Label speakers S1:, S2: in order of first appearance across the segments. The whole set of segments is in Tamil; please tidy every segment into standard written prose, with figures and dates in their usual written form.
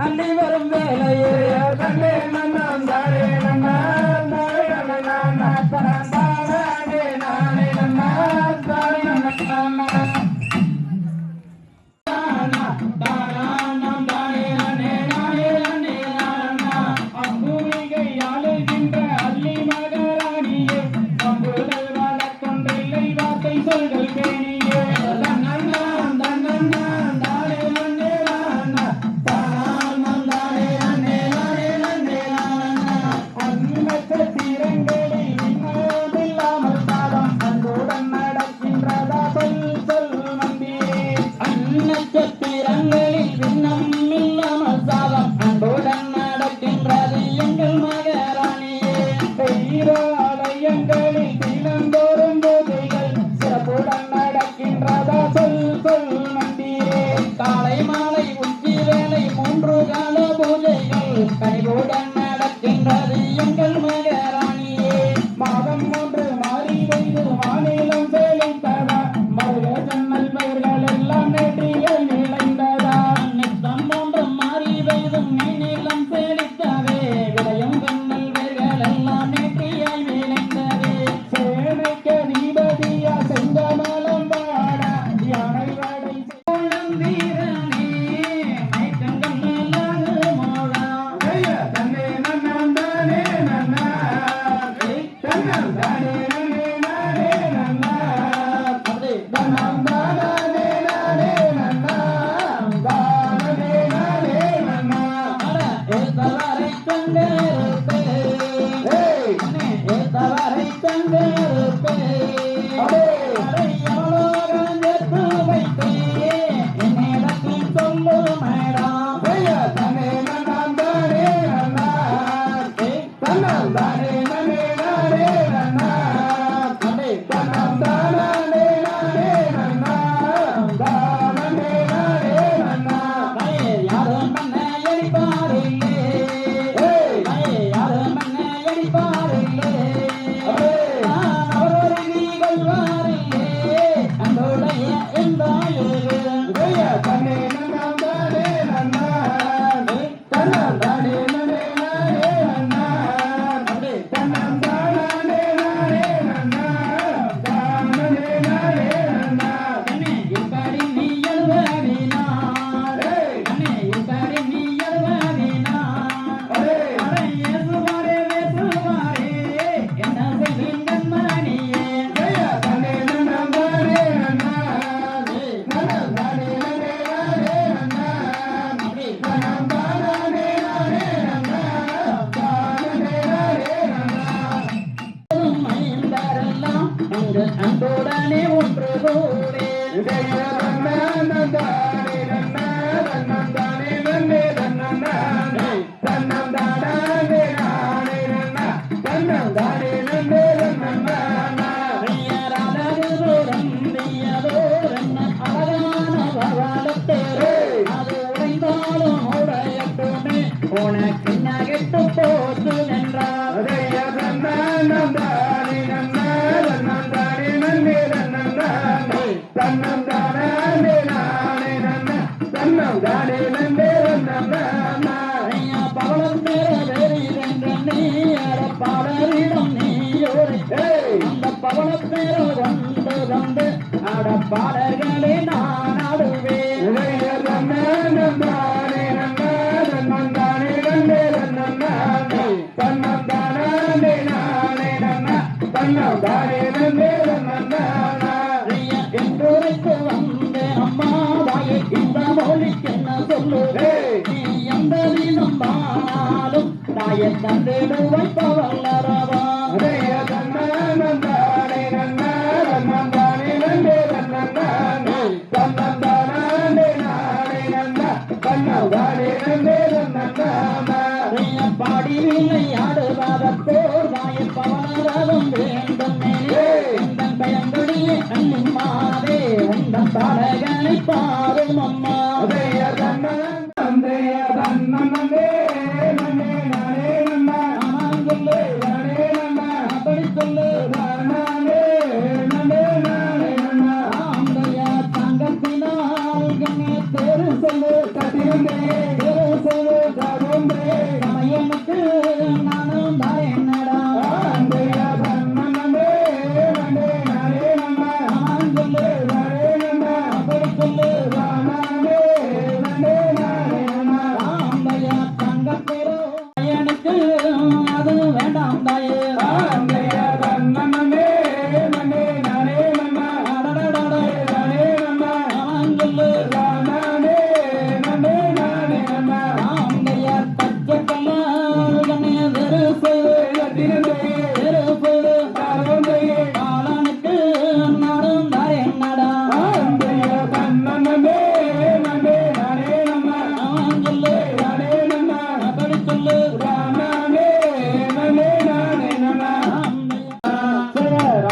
S1: அள்ளி வரும் வேலையே தன்னே நன்னாம் தானே நன்னாம் தானே நன்னாம் தானே நானே நன்னாம் தானே நன்னாம் என்ன கெட்டு போச்சு என்றார் தன்னம் தானே நன்னா தன்னம் தானே நன்னே தன்னம் தானே தன்னம் தானே நானே நன்னா தன்னம் தானே நன்னே தன்னம் தானா பவளம் பாடலிடம் நீயோரை அந்த பவளப்பேர கொண்டு வந்து ஆட பாடல்களை நான் ஆடுவேன் என்றுரைக்கு வந்தேன் அம்மாவாயே இந்த மொழிக்கு என்ன சொல்லுவே நீ எந்த தினம் தானாலும் தாயை தந்திடு வைப்பவல்லரவா பாடி விளையாடுவதற்கோர் வாயில் பவனரதும் வேண்டும் உந்தன் பயங்கொடியே அன்னிமாதே உந்தன் பாடகளை பாரும் அம்மா சமயனுக்கு நானும் என்னடா அப்படி சொல்லு தங்கப்பேரோ எனக்கு அது வேண்டாம் தாயே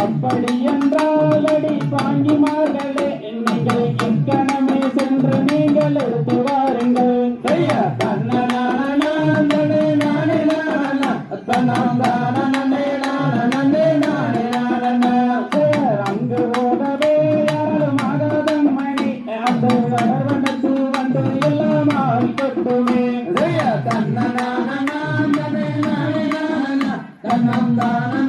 S1: அப்படி என்றால் அடி பாண்டிமார்களே நீங்கள் இக்கணமே சென்று நீங்கள் எடுத்து வாருங்கள் அங்கு போகவே யாரும் ஆகாதம் மணி அந்த வடவனத்து வந்து எல்லாம் கொட்டுமே தன்னம் தானே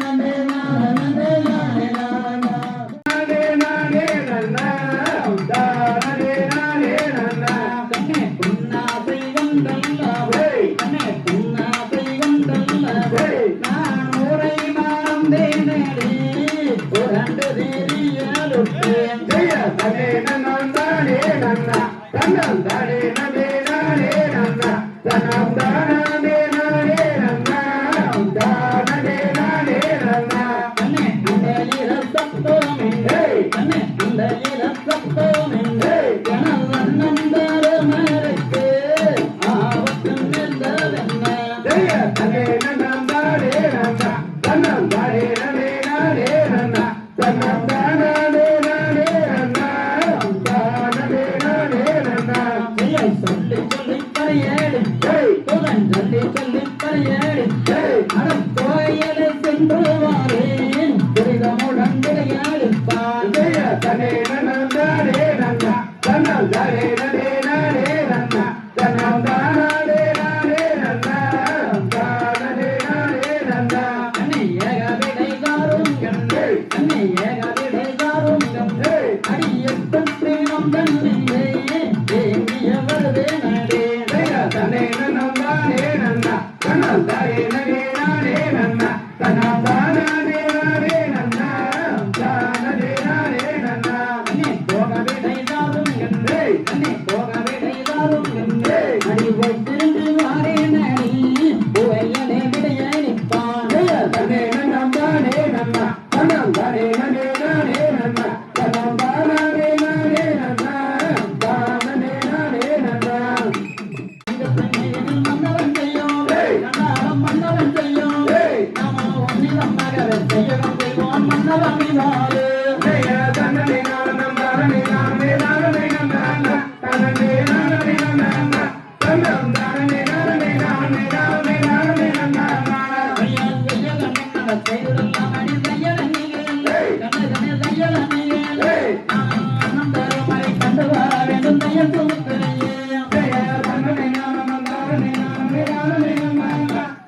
S2: Hey,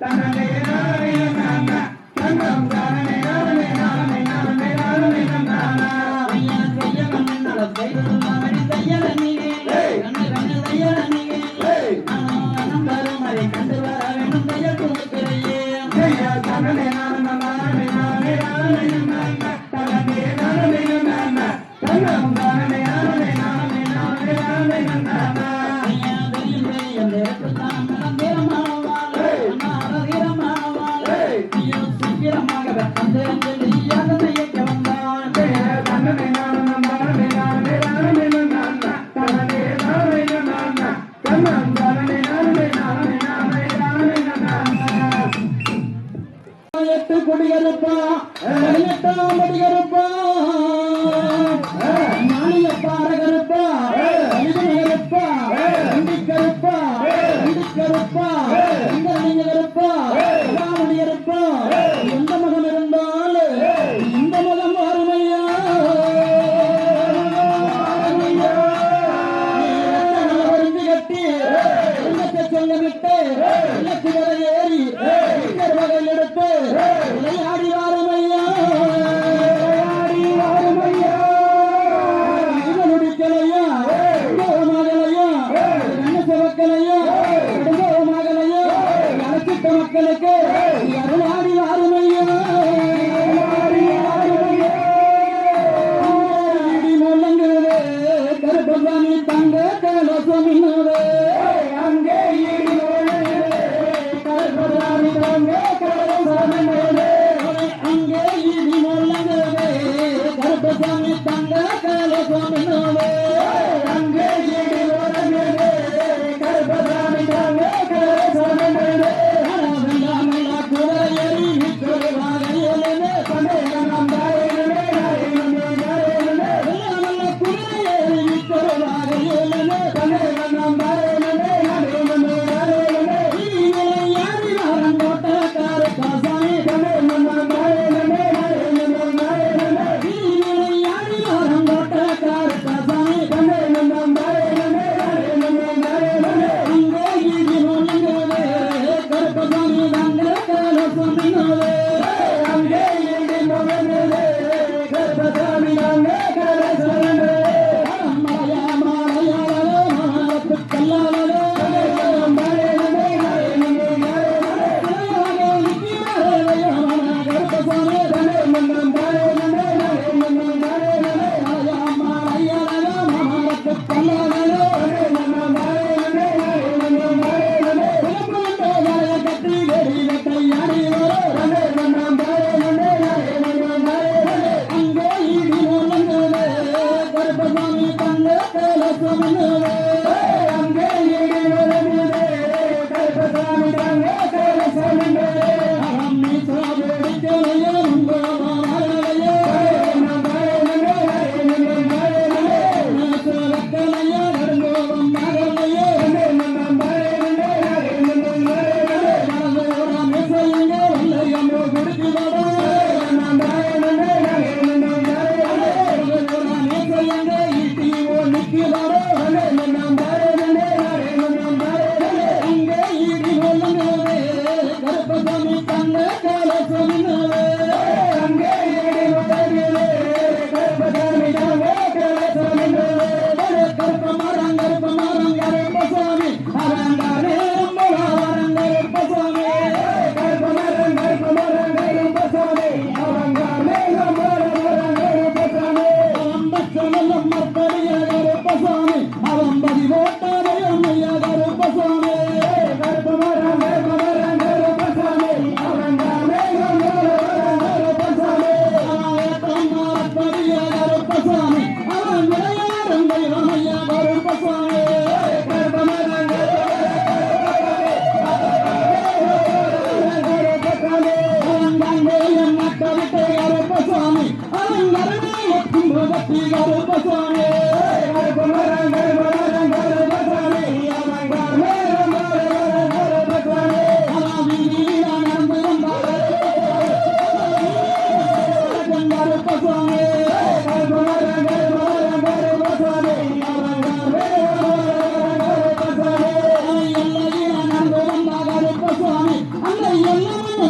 S1: தன்னே நானே நானா தன்னம் தானே நானே நானே நானே நானே நானா ஐயா செய்ய கண்ணால செய்வது மாமடி செய்யல நீயே கண்ணு கண்ணு செய்யல நீயே ஆனம் தரும் அதை கண்டு வர வேண்டும் செய்ய கொடுக்கிறையே ஐயா தன்னே நானே நானே நானே நானே நானா தன்னே நானே நானா தன்னம் தானே நானே நானே நானே நானே நானா ஐயா தெரியும் தெரியும் நேரத்தான் மனம் வீரமாவாளே அண்ணா வீரமாவாளே ஐயோ சீக்கிரமாக அந்த அஞ்சலியாக செய்ய வந்தான் தன்னே நானே நானே நானே நானே நானா தன்னே நானே நானா தன்னம் தானே நானே நானே நானே நானே நானா எட்டு குடியிருப்பா எட்டாம் படியிருப்பா மாநில பாரகருப்பா அழிவுநகருப்பா அண்டிக்கருப்பா அண்டிக்கருப்பா இந்திரலிங்கருப்பா ராமணியருப்பா எந்த மதம் இருந்தாலும் இந்த மதம் அருமையா வரிந்து கட்டி சொல்லமிட்டு இலக்கு வரை ஏறி வகையில் எடுத்து விளையாடி வாருமையா முடிக்கலையா மகளையா கண்ண சிவக்கலையா மகளையா அழைச்சிட்ட மக்களுக்கு அருளாடி வாருமையா முழங்குது கருப்பசாமி தங்க கலசம் அங்கே கருப்பசாமி தங்க அங்கே இடி முழங்குது கருப்பசாமி தங்க கலசம் அங்கே இடி முழங்குது கருப்பசாமி தங்க கலசம் குதிரையறி நிற்கிறவாக பண்டம் குதிரையறி நிற்கிறவாக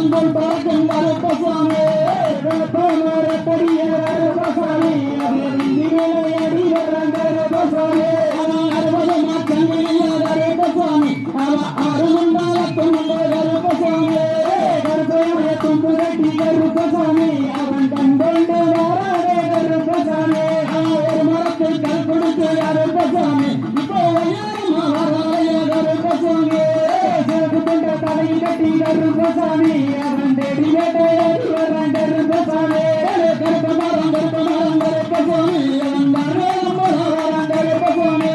S1: போல் பறக்கும் கருப்பசாமி கொடிய கருப்பசாமி விளையாடி கருப்பசாமி அறுபதமா கண்ணியா கருப்பசாமி அருமண்டால கொண்ட கருப்பசாமி கருப்பைய தும்பு கட்டி கருப்பசாமி அவன் கண்டொண்டு வாராடே கருப்பசாமி ஒரு மரத்தில் கல் கொடுத்து கருப்பசாமி இப்போ வராய கருப்பசாமி சிறப்பு கொண்ட தலையில் கட்டி கருப்பசாமி அவன் தேடி வேட்டையாடி வரான் கருப்பசாமி கருப்பமாரம் கருப்பமாரம் கருப்பசாமி அவன் வரவேலம் வரான் கருப்பசாமி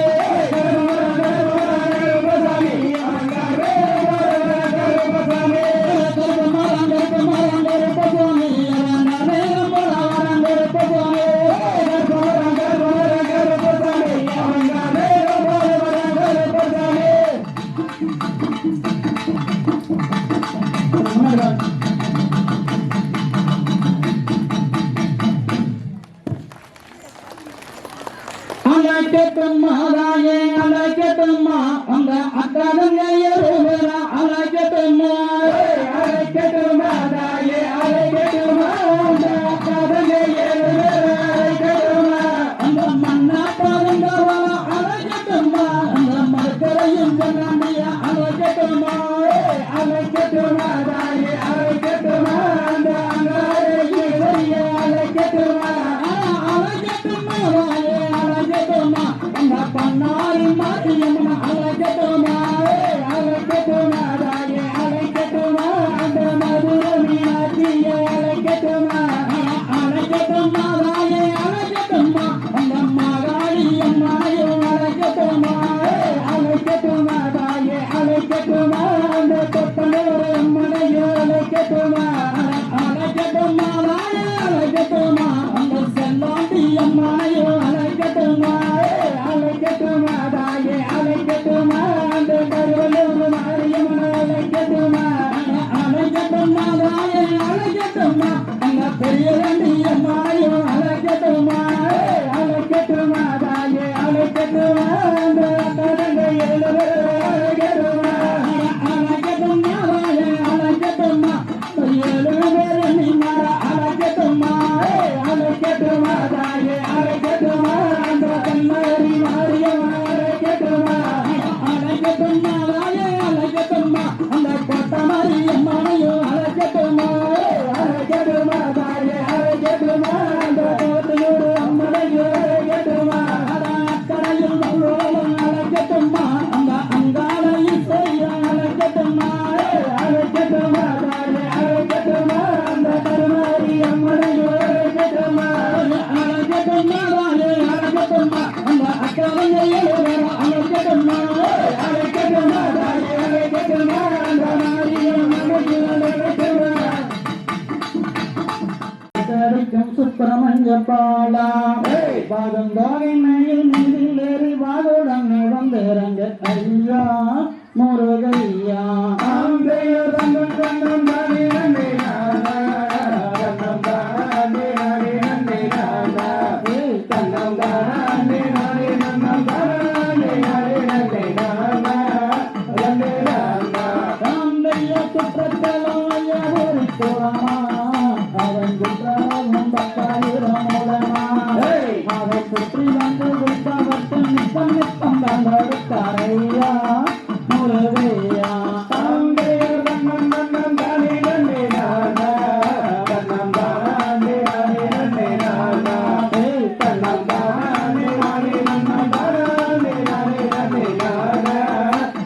S1: அலைக்கட்டும்மா ராயே அலைக்கட்டும்மா அந்த அக்காதங்கையருமரா அலைக்கட்டும்மா அலைக்கட்டும்மா ராயே அலைக்கட்டும்மா அந்த அக்காதங்கையருமரா அலைக்கட்டும்மா அந்த மண்ணா பாருங்கவா அலைக்கட்டும்மா அந்த மரக்கரையும் ஜனாண்டியா அலைக்கட்டும்மா அலைக்கட்டும்மா ராயே அலைக்கட்டும்மா அந்த அங்காரையும் அலைக்கட்டும்மா அலைக்கட்டும்மா ராயே அலைக்கட்டும்மா அந்த பண்ணாரி மாரியம்மன் அலைக்கட்டும்மா அலைக்கட்டும்மா ராயே அலைக்கட்டும்மா அந்த மதுரை மீனாட்சியை அலைக்கட்டும்மா அலைக்கட்டும்மா ராயே அலைக்கட்டும்மா அந்த மகாளி அம்மாயும் அலைக்கட்டும்மா அலைக்கட்டும்மா ராயே அலைக்கட்டும்மா அந்த தொட்டனூர் அம்மனையும் அலைக்கட்டும்மா அலைக்கட்டும்மா ராயே அலைக்கட்டும்மா அந்த செல்லாண்டி அம்மானையும் அலைக்கட்டும்மா அலைக்கட்டும்மா ராயே அலைக்கட்டும்மா அந்த கருவலூர் மாரியம்மன் அலைக்கட்டும்மா அலைக்கட்டும்மா ராயே அலைக்கட்டும்மா அந்த பெரியரண்டி அம்மானையும் அலைக்கட்டும்மா அலைக்கட்டும்மா ராயே அலைக்கட்டும்மா அந்த கடங்க எழுவருமா அலைக்கட்டும்மா ராயே அலைக்கட்டும்மா எழுவரணி மாற அலைக்கட்டும்மா அலைக்கட்டும்மா ராயே அலைக்கட்டும்மா அந்த கண்ணாரி மாரியம்மன் அலைக்கட்டும்மா அலைக்கட்டும்மா ராயே அலைக்கட்டும்மா அந்த கொட்டமாரி அம்மனையும் அலைக்கட்டும்மா அலைக்கட்டும்மா ராயே அலைக்கட்டும்மா அந்த கோட்டையூர் அம்மனையும் அலைக்கட்டும்மா அக்கரையில் வல்லோலம் அலைக்கட்டும்மா அந்த அங்காளையில் செய்ய அலைக்கட்டும்மா அலைக்கட்டும்மா ராயே அலைக்கட்டும்மா அந்த கருமாரி அம்மனையும் அலைக்கட்டும்மா அலைக்கட்டும்மா ராயே அலைக்கட்டும்மா அந்த அக்கரையில் அலைக்கட்டும்மா அலைக்கட்டும்மா ராயே அலைக்கட்டும்மா அந்த மாரியம்மனையும் அலைக்கட்டும்மா சுப்பிரமணிய பாலா பாதம் தாகைமையில் மீதில் ஏறி வாதோடன் வந்திறங்க ஐயா முருகையா தங்கம் தங்கம் தானே நன்றி தங்கம் தானே நானே நன்றி தங்கம் தானே நானே நன்னம் தானே நானே நன்றி தந்தைய குற்றத்தலம் ஐயா ஒரு கோரமா அவன் குற்றம் பத்தாயிரம் மூலமா அதை சுற்றி வந்து குற்றவர்க்கு நித்தம் நித்தம் தந்தடுத்தாரையா முருகையா தந்தையர் தன்னம் தன்னம் தானே நன்றி தன்னம் தானே நானே நன்றி தன்னம் தானே நானே நன்னம் தானே நானே நன்றி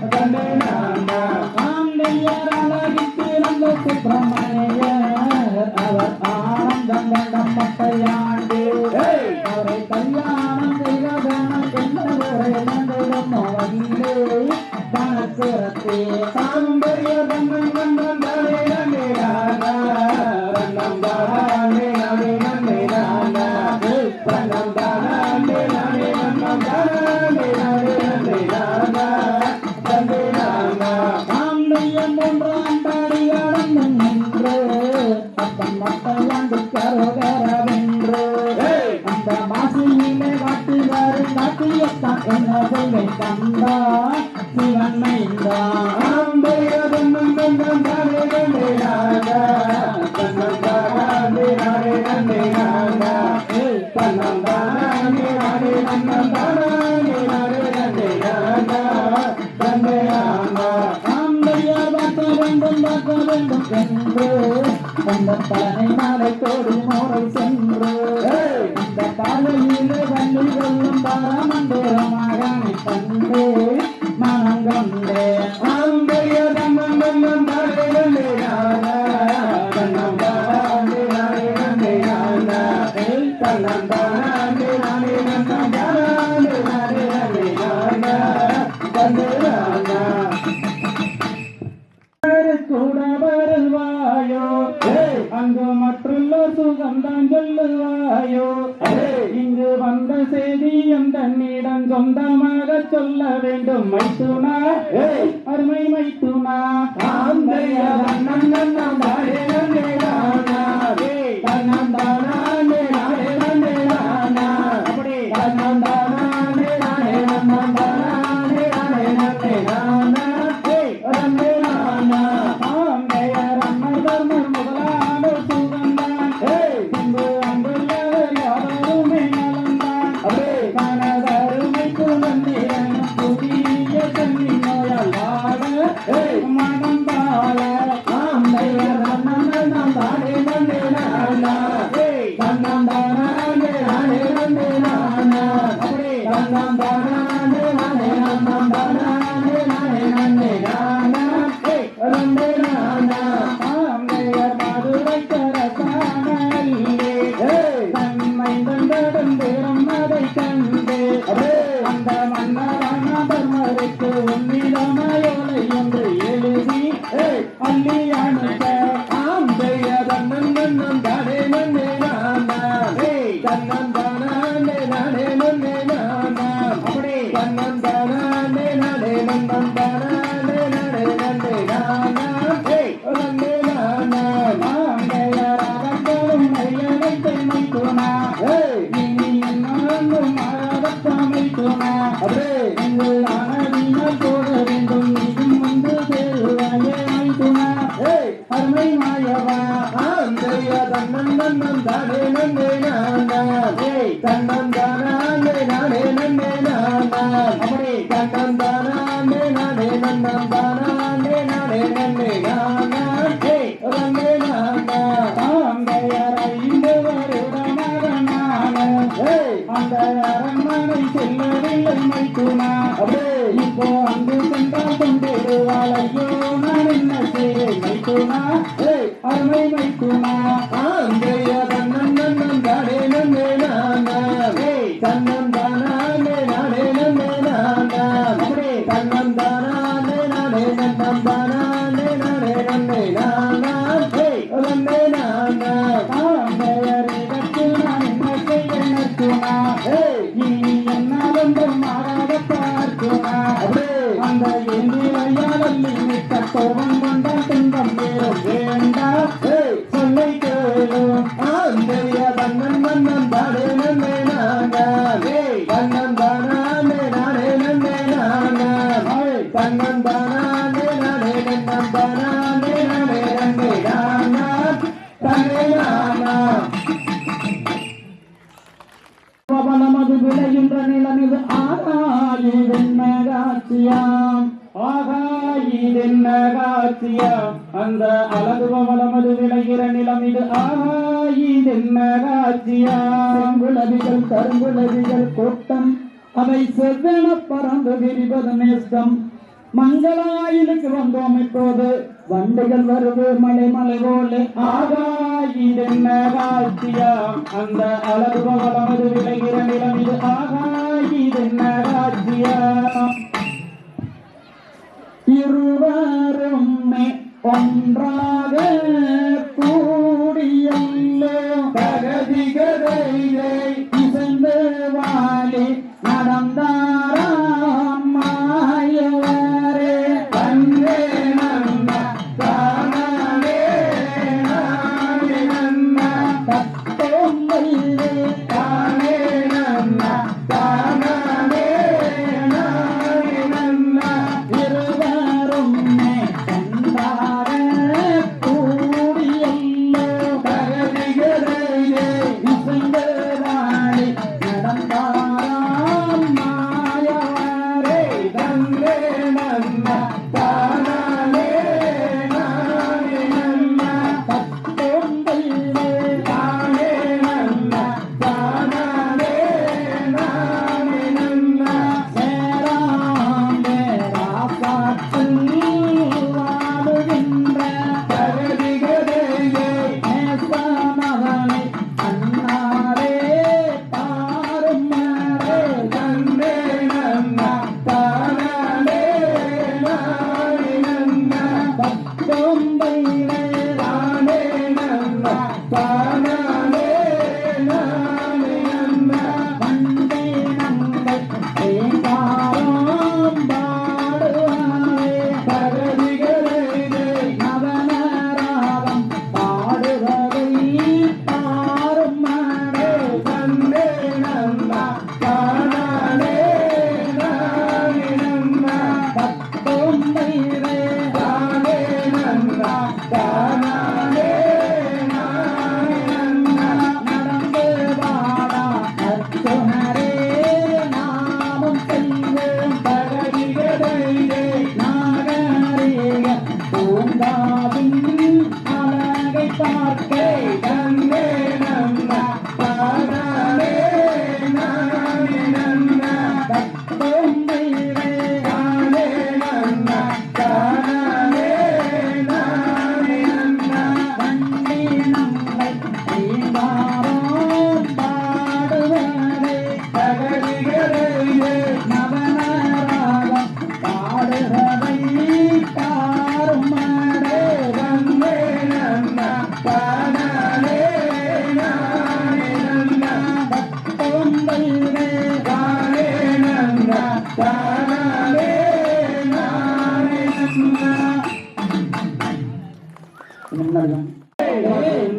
S1: தந்தை தந்தையர் அழகிற்கு நல்ல சுப்பிரமணியர் அவர் ஆனந்தம் கண்டம் மட்டையாண்டு அவரை கல்யாணம் செய்வதனம் என்னவரை நந்திடும் வகையிலே பணச்சிறத்தே சாம்பரிய தன்னம் கண்டம் தானே நன்றி தன்னம் தானே நானே நன்றி தன்னம் தானே நானே நன்னம் தானே நானே நன்றி தந்தை தாந்தையம் ஒன்றாம் பாடி அளந்து நின்று அப்பன் மட்டையாண்டு கரோகரவென்று அந்த மாசியிலே காட்டுவாரு காட்டியத்தான் என்ன செய்வை கண்டா சிவன் மைந்தா தன்னம் தன்னம் தானே நன்றி வேண்டும் பார்க்க வேண்டும் என்று அந்த பழனை மாலை கோடி மோரை சென்று இந்த காலையிலே வள்ளி கொள்ளும் பாரமண்டேரமாக தந்து மனம் கொண்டே அம்பைய தம்மம் தம்மம் தாரே நந்தே நானா தன்னம் தாரே நானே நந்தே நானா தன்னம் தாரே நானே நந்தம் தாரே நானே நந்தே நானா தந்தே நானா கூட வருவாயோ அங்கு மற்றுள்ள சுகந்தான் சொல்லுவாயோ இங்கு வந்த செய்தி என் தன்னிடம் சொந்தமாக சொல்ல வேண்டும் மைத்துனா அருமை மைத்துனா அந்த அரண்மனை செல்லவில்லை மைத்துனா இப்போ அங்கு சென்றால் கொண்டிருவாளையோ நான் என்ன செய்வேன் மைத்துனா அருமை மைத்துனா தன்னன் தன்னன் தானே நன்னே நானா தன்னன் தானே நானே நன்னே நானா தன்னன் தானே நானே நன்னன் தானே நானே நன்னே நானா நன்னே நானா இனி என்னாலும் மாறாத பார்க்குமா அந்த எந்திரையாளி மிக்க கோபம் கொண்டால் துன்பம் பேரும் வேண்டா சொல்லை கேளும் தன்னன் மன்னன் தானே நன்னே நானா தன்னன் தானே நானே நன்னே நானா தன்னன் தானே நானே நன்னன் தானே நானே நன்னே நானா தன்னே நானா நமது விளைகின்ற நிலமிது ஆகாயிதென்னகாட்சியாம் ஆகாயிதென்னகாட்சியாம் அந்த அழகு பவளமது விளைகிற நிலமிது ஆகாயிதென்னகாட்சியாம் குலவிகள் கருங்குலவிகள் கூட்டம் அவை செவ்வென பறந்து விரிவது நேசம் மங்களாயிலுக்கு வந்தோம் இப்போது வண்டிகள் வருது மலை மலை போல ஆகாயிதென்ன காட்சியாம் அந்த அழகு பவளமது விளைகிற நிலம் இது ஆகாயிதென்ன காட்சியாம் இருவரும் ஒன்றாக கூடியல்லோ பகதிகதையை இசைந்து வாழி நடந்தாராம் மாயவரே தன்னே நன்ன தானே நானே நன்ன தத்தோம்பையிலே தானே நன்ன தானே நானே நன்ன இருவரும் கொண்டாட கூடி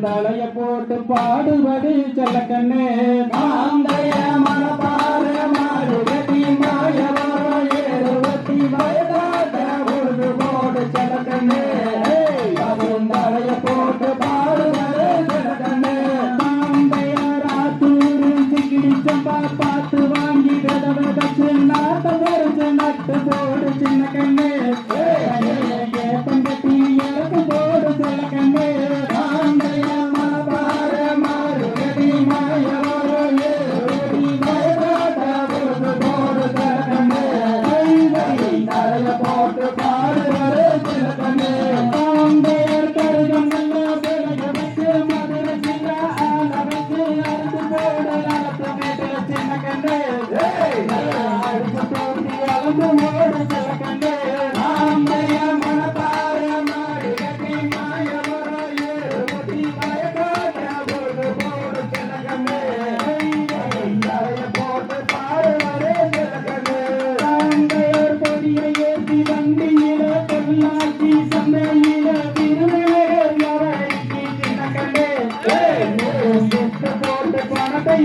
S2: தலைய போட்டு பாடுபடி செல்ல கண்ணே
S1: மாந்தைய மனப்பார மாடுகட்டி மாயவரோ ஏறுவத்தி வயதாத உருது போடு செல்ல கண்ணே தலைய போட்டு பாடுபடி செல்ல கண்ணே
S2: மாந்தைய ராத்தூரு சிக்கிடி சம்பா பார்த்து வாங்கி விதவை வச்சு நாட்ட வரைச்சு நட்டு போடு சின்ன கண்ணே பங்கட்டி இறக்கு போடு செல்ல கண்ணே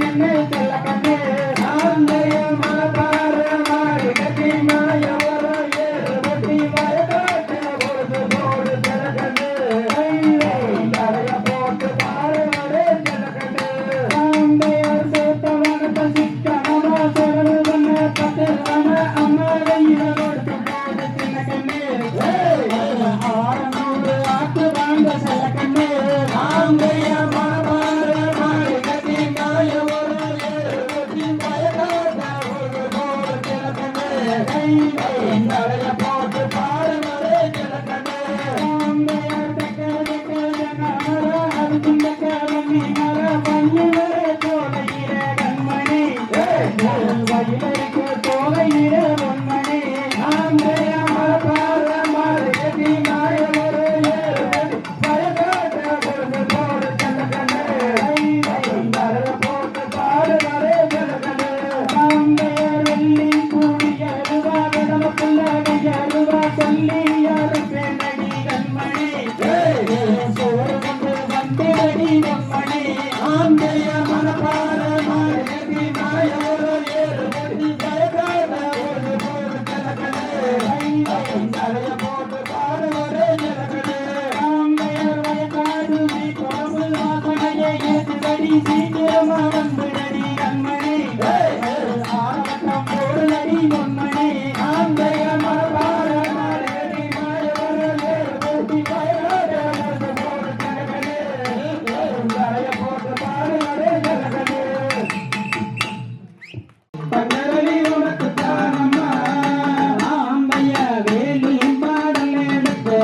S2: என்ன செல்ல கண்ணே ஆந்தைய மனப்பார மாடு கட்டி மாயவரோ ஏறுவத்தி வயதாட்ட பொழுது போடு செல்ல கண்ணே தலைய போட்டு பாடுவரே செல்ல கண்ணே ஆந்தையர் சேர்த்தவனத்தை சிக்கனமா செலவு பண்ண பத்தவன அம்மாவையில கொடுத்து போடு சின்ன கண்ணே 600 ஆட்டு வாங்க செல்ல கண்ணே ஆந்தைய போட்டு பாடுவரே ஜலக்கண்ணே கண்மணி தோலையில பொன்மணி ஆந்தைய மரபார மாறுகட்டி மாயவரே போடு ஜலக்கண்ணே போட்டு பாடுவரே ஜலக்கண்ணே ஆந்தையர் வெள்ளி கூடிய சொல்லி யாருக்கு நடி கண்மணி சோறு கொண்டு வந்தடி கண்மணி ஆந்தைய மனப்பார மாறுகட்டி மாயவரோ ஏறுவத்தி பயக்காத ஒரு போடு ஜலக்கண்ணே போட்டு பாடுவரே ஜலக்கண்ணே ஆந்தையர் வயக்காடு குழம்பு வாசனையை ஏற்றுதடி சீக்கிரமா வந்துடடி கண்மணி ஆரம்பம் போடுதடி பொன்மணி ஆந்தைய வேலி பாடல் எடுத்து